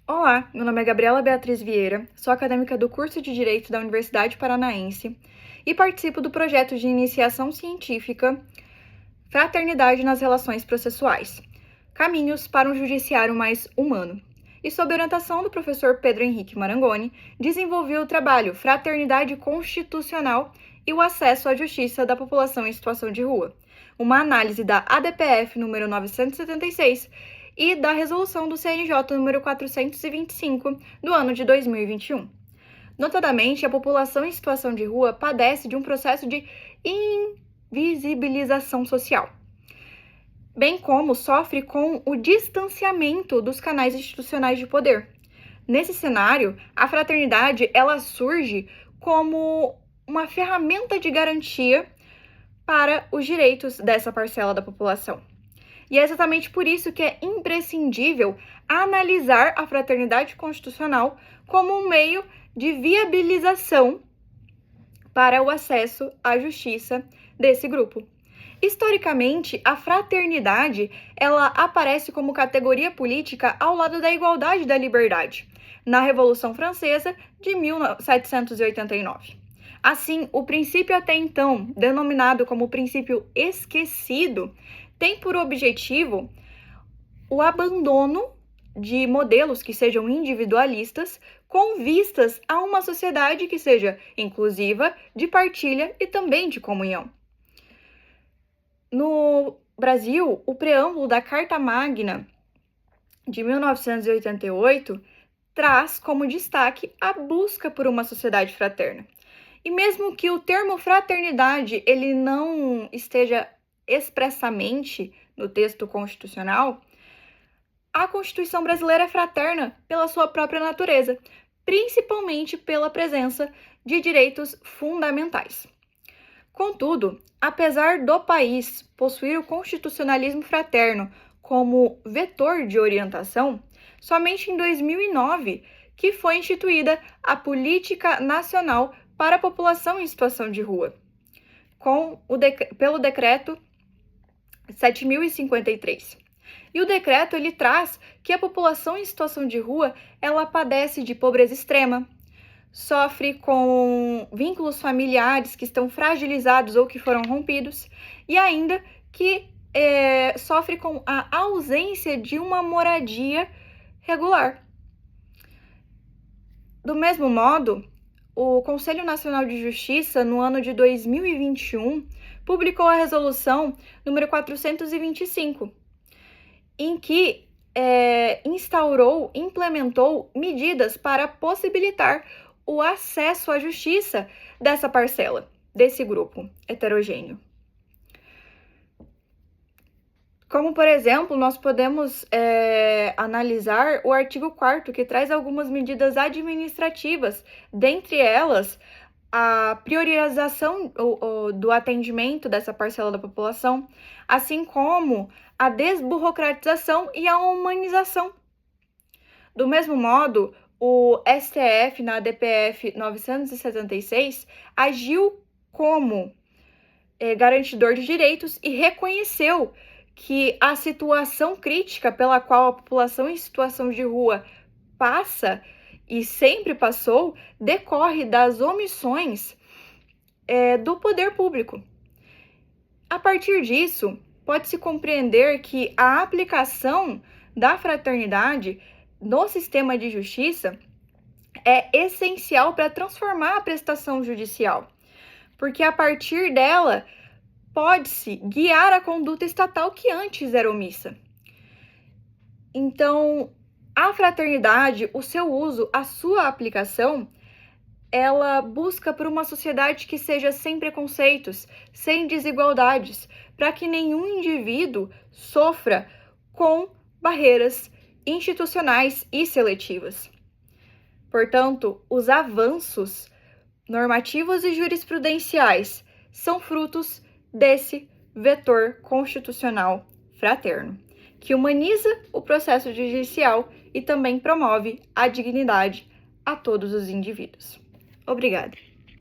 Olá, meu nome é Gabriela Beatriz Vieira, sou acadêmica do curso de Direito da Universidade Paranaense e participo do projeto de iniciação científica Fraternidade nas Relações Processuais, Caminhos para um Judiciário Mais Humano. E sob orientação do professor Pedro Henrique Marangoni, desenvolvi o trabalho Fraternidade Constitucional e o Acesso à Justiça da População em Situação de Rua, uma análise da ADPF número 976 e da resolução do CNJ número 425 do ano de 2021. Notadamente, a população em situação de rua padece de um processo de invisibilização social, bem como sofre com o distanciamento dos canais institucionais de poder. Nesse cenário, a fraternidade ela surge como uma ferramenta de garantia para os direitos dessa parcela da população. E é exatamente por isso que é imprescindível analisar a fraternidade constitucional como um meio de viabilização para o acesso à justiça desse grupo. Historicamente, a fraternidade ela aparece como categoria política ao lado da igualdade e da liberdade, na Revolução Francesa de 1789. Assim, o princípio até então, denominado como princípio esquecido, tem por objetivo o abandono de modelos que sejam individualistas com vistas a uma sociedade que seja inclusiva, de partilha e também de comunhão. No Brasil, o preâmbulo da Carta Magna de 1988 traz como destaque a busca por uma sociedade fraterna. E mesmo que o termo fraternidade ele não esteja expressamente no texto constitucional, a Constituição brasileira é fraterna pela sua própria natureza, principalmente pela presença de direitos fundamentais. Contudo, apesar do país possuir o constitucionalismo fraterno como vetor de orientação, somente em 2009 que foi instituída a Política Nacional para a População em Situação de Rua, pelo Decreto 7.053. E o decreto ele traz que a população em situação de rua ela padece de pobreza extrema, sofre com vínculos familiares que estão fragilizados ou que foram rompidos, e ainda que sofre com a ausência de uma moradia regular. Do mesmo modo, o Conselho Nacional de Justiça, no ano de 2021, publicou a resolução número 425, em que implementou medidas para possibilitar o acesso à justiça dessa parcela, desse grupo heterogêneo. Como, por exemplo, nós podemos analisar o artigo 4º, que traz algumas medidas administrativas, dentre elas a priorização do atendimento dessa parcela da população, assim como a desburocratização e a humanização. Do mesmo modo, o STF, na ADPF 976, agiu como garantidor de direitos e reconheceu que a situação crítica pela qual a população em situação de rua passa e sempre passou decorre das omissões do poder público. A partir disso, pode-se compreender que a aplicação da fraternidade no sistema de justiça é essencial para transformar a prestação judicial, porque a partir dela pode-se guiar a conduta estatal que antes era omissa. Então, a fraternidade, o seu uso, a sua aplicação, ela busca por uma sociedade que seja sem preconceitos, sem desigualdades, para que nenhum indivíduo sofra com barreiras institucionais e seletivas. Portanto, os avanços normativos e jurisprudenciais são frutos desse vetor constitucional fraterno, que humaniza o processo judicial e também promove a dignidade a todos os indivíduos. Obrigada.